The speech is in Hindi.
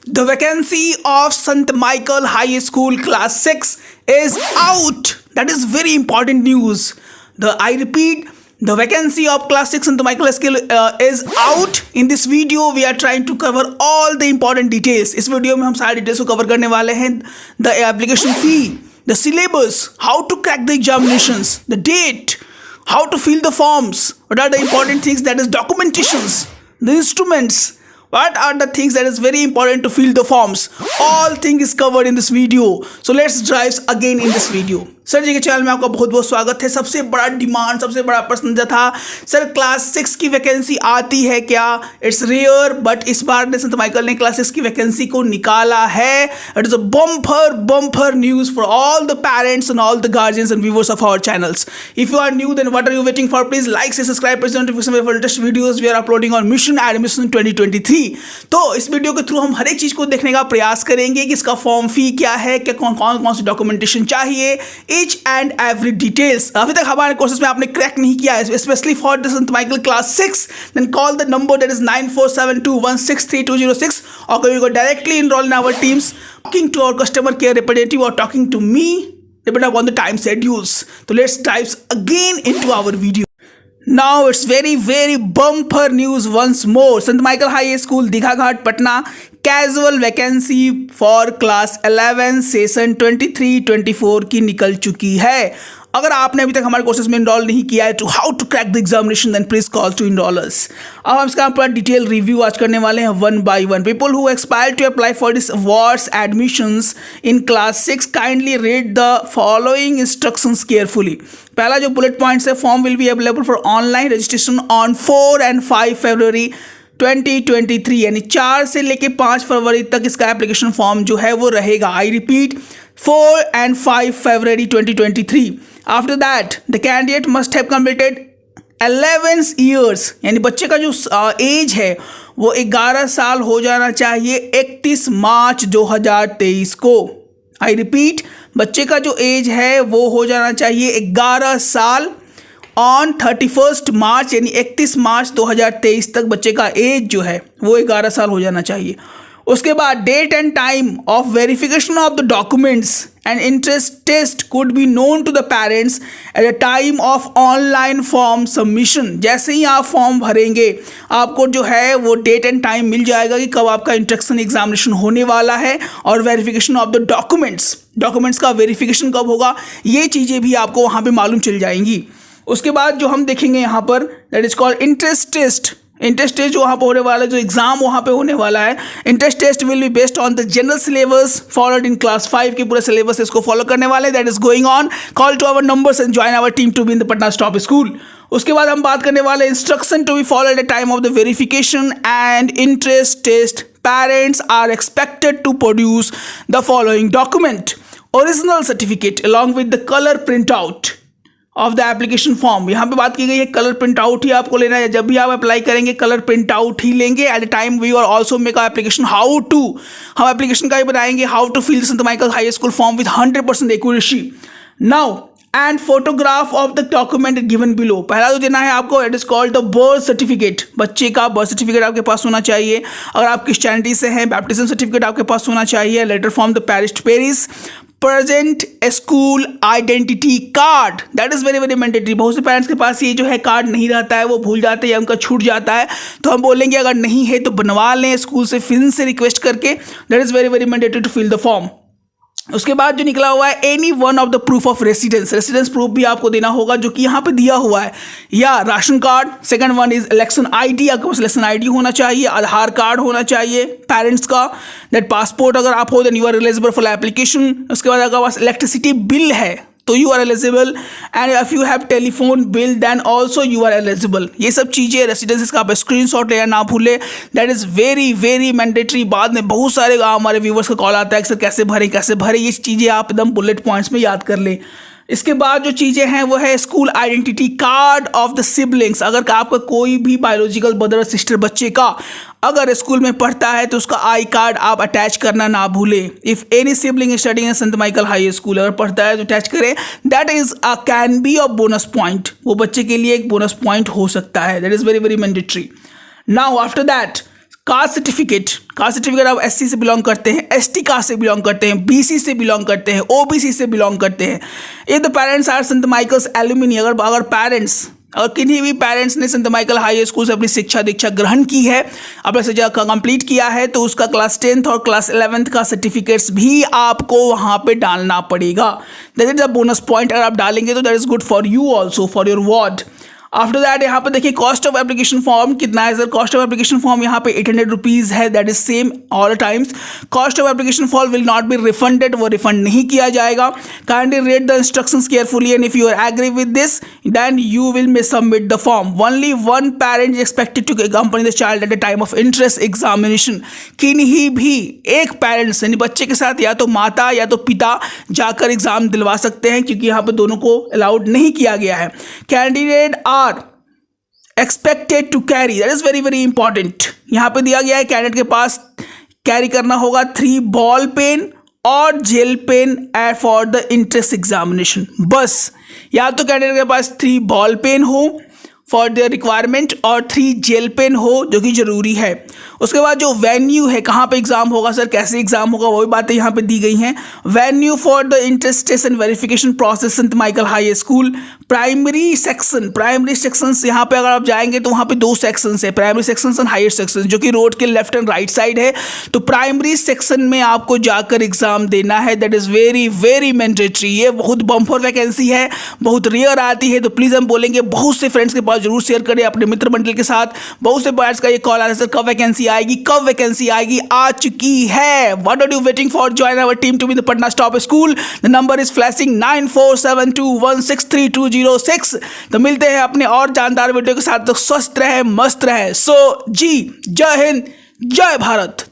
The vacancy of St. Michael High School Class 6 is out. That is very important news. I repeat, the vacancy of Class 6 St. Michael High School is out. In this video, we are trying to cover all the important details. इस वीडियो में हम सारे डिटेल्स को कवर करने वाले हैं. The application fee, the syllabus, how to crack the examinations, the date, how to fill the forms, what are the important things, that is documentations, the instruments, what are the things that is very important to fill the forms. All things is covered in this video. So let's dive again in this video. Sir ji के चैनल में आपका बहुत बहुत स्वागत है. सबसे बड़ा डिमांड, सबसे बड़ा प्रश्न था सर क्लास 6 की वैकेंसी आती है क्या? इट्स रेयर, बट इस बार ने सेंट माइकल ने क्लास 6 की वैकेंसी को निकाला है. It is a bumper news for all the parents and all the guardians and viewers of our channels. If you are new then what are you waiting for? Please like से subscribe, press notification for latest videos we are uploading on mission admission 2023. तो इस वीडियो के थ्रू हम हर एक चीज को देखने का प्रयास करेंगे कि इसका फॉर्म फी क्या है, क्या कौन सी डॉक्यूमेंटेशन चाहिए, each and every details. अभी तक हमारे कोर्सेज में आपने क्रैक नहीं किया है, specially for the Saint Michael class 6, then call the number that is 9472163206, or you go directly enroll in our teams, talking to our customer care representative or talking to me depending upon the time schedules. So let's dive again into our video. Now it's very bumper news once more. St. Michael High School Digha Ghat Patna, casual vacancy for class 11 session 23-24 की निकल चुकी है. अगर आपने अभी तक हमारे कोर्सेज में इनरोल नहीं किया है to how to crack the examination, then please call to enrollers. अब हम इसका पूरा डिटेल रिव्यू आज करने वाले हैं one by one. People who expire to apply for this awards admissions in class 6 kindly read the following instructions carefully. पहला जो बुलेट पॉइंट्स है, form will be available for online registration on 4 and 5 February 2023, यानी 4 से लेके 5 फरवरी तक इसका एप्लीकेशन फॉर्म जो है वो रहेगा. I repeat, 4 and 5 February 2023. After that the candidate must have completed 11 years, यानी बच्चे का जो एज है वो 11 साल हो जाना चाहिए 31 मार्च 2023 को. आई रिपीट, बच्चे का जो एज है वो हो जाना चाहिए 11 साल ऑन 31 मार्च, यानी 31 मार्च 2023 तक बच्चे का एज जो है वो 11 साल हो जाना चाहिए. उसके बाद date and time of verification of the documents and interest test could be known to the parents at the time of online form submission. जैसे ही आप फॉर्म भरेंगे आपको जो है वो डेट एंड टाइम मिल जाएगा कि कब आपका इंट्रोडक्शन एग्जामिनेशन होने वाला है, और वेरिफिकेशन ऑफ द डॉक्यूमेंट्स का वेरिफिकेशन कब होगा, ये चीज़ें भी आपको वहाँ पे मालूम चल जाएंगी. उसके बाद जो हम देखेंगे यहाँ पर, that is called interest test जो वहाँ पर होने वाला है, जो एग्जाम वहाँ पे होने वाला है. Interest test will be based on the general syllabus followed in class 5 के पूरे सिलेबस इसको फॉलो करने वाले. That is going on. Call to our numbers and join our team to be in the Patna stop school. उसके बाद हम बात करने वाले instruction to be followed at time of the verification and interest test. Parents are expected to produce the following document: original certificate along with the colour print out of the application form. यहाँ पे बात की गई है कलर प्रिंट आउट ही आपको लेना है. जब भी आप अप्लाई करेंगे कलर प्रिंट आउट ही लेंगे. At the time we are also make application हम एप्लीकेशन का ही बनाएंगे how to fill Saint Michael high school form with 100% accuracy. Now and photograph of the document given below. पहला जो देना है आपको, it is called the birth certificate. बच्चे का बर्थ सर्टिफिकेट आपके पास होना चाहिए. अगर आप क्रिश्चियनिटी से हैं, बैप्टिज्म सर्टिफिकेट आपके पास होना चाहिए. Letter from the parish Paris, present school identity card. That is very mandatory. बहुत से पेरेंट्स के पास ये जो है कार्ड नहीं रहता है, वो भूल जाते हैं या उनका छूट जाता है. तो हम बोलेंगे अगर नहीं है तो बनवा लें स्कूल से, फिर से रिक्वेस्ट करके. That is very mandatory to fill the form. उसके बाद जो निकला हुआ है, any one of the proof of residence proof भी आपको देना होगा जो कि यहाँ पे दिया हुआ है, या ration card. Second one is election ID. आपके पास इलेक्शन आईडी होना चाहिए. आधार कार्ड होना चाहिए पेरेंट्स का. दैट पासपोर्ट अगर आप हो then you are eligible for application. उसके बाद अगर पास इलेक्ट्रिसिटी बिल है तो you are eligible, and if you have telephone bill then also you are eligible. ये सब चीज़ें रेसिडेंसेस का आप स्क्रीनशॉट लेना ना भूले. That is very mandatory. बाद में बहुत सारे हमारे व्यूवर्स का कॉल आता है कि सर कैसे भरें. ये चीज़ें आप एकदम बुलेट पॉइंट्स में याद कर लें. इसके बाद जो चीज़ें हैं वो है school identity card of the siblings. अगर आपका कोई भी बायोलॉजिकल ब्रदर सिस्टर बच्चे का अगर स्कूल में पढ़ता है तो उसका आई कार्ड आप अटैच करना ना भूलें. If any sibling studying in Saint Michael high school अगर पढ़ता है तो अटैच करें. That is can be a bonus point. वो बच्चे के लिए एक बोनस पॉइंट हो सकता है. That is very mandatory. Now after that caste certificate आप एससी से बिलोंग करते हैं, एसटी कास्ट से बिलोंग करते हैं, बीसी से बिलोंग करते हैं, ओबीसी से बिलोंग करते हैं। If the parents are Saint Michael's alumni, अगर पेरेंट्स और किन्हीं भी पेरेंट्स ने सेंट माइकल हाई स्कूल से अपनी शिक्षा दीक्षा ग्रहण की है, अपना शिक्षा कंप्लीट किया है, तो उसका क्लास 10th और क्लास 11th का सर्टिफिकेट्स भी आपको वहाँ पे डालना पड़ेगा। That is a bonus point, अगर आप डालेंगे तो that is good for you also, for your ward. After that यहाँ पे देखिए कॉस्ट ऑफ एप्लीकेशन फॉर्म कितना है sir. Cost of application form यहाँ पे 800 रुपीज़ है, that is same all times. Cost of application form will not be refunded, वो रिफंड नहीं किया जाएगा। Kindly read the instructions carefully and if you are agree with this then you will may submit the form. Only one parent expected to accompany the child at the time of entrance examination. किन्हीं भी एक पेरेंट्स यानी बच्चे के साथ या तो माता या तो पिता जाकर एग्जाम दिलवा सकते हैं, क्योंकि यहाँ पे दोनों को अलाउड नहीं किया गया है। Candidate are expected to carry, that is very very important. यहाँ पे दिया गया है कैंडिडेट के पास कैरी करना होगा 3 बॉल पेन और gel pen for the entrance examination. बस या तो कैंडिडेट के पास 3 बॉल पेन हो फॉर द रिक्वायरमेंट और 3 जेल पेन हो, जो कि जरूरी है। उसके बाद जो वेन्यू है, कहाँ पे एग्जाम होगा सर, कैसे एग्जाम होगा, वो भी बातें यहाँ पे दी गई हैं। Venue for the attestation verification process saint Michael high school. Primary sections यहाँ पे अगर आप जाएंगे तो वहाँ पे 2 सेक्शंस है, primary sections and higher section, जो कि रोड के लेफ्ट एंड राइट साइड है। तो प्राइमरी सेक्शन में आपको जाकर एग्जाम देना है, that is very very mandatory. ये बहुत बम्पर वैकेंसी है, बहुत रेयर आती है, तो प्लीज़ हम बोलेंगे बहुत से फ्रेंड्स के पास जरूर शेयर करें अपने मित्र मंडल के साथ। बहुत से बॉयज का ये कॉल आ रहा है सर कब वैकेंसी आएगी, कब वैकेंसी आएगी, आ चुकी है। What are you waiting for, join our team to be the Patna top school. The number is flashing 9472163206। तो मिलते हैं अपने और जानदार वीडियो के साथ, तो स्वस्थ रहे मस्त रहे। सो जी, जय हिंद, जय भारत।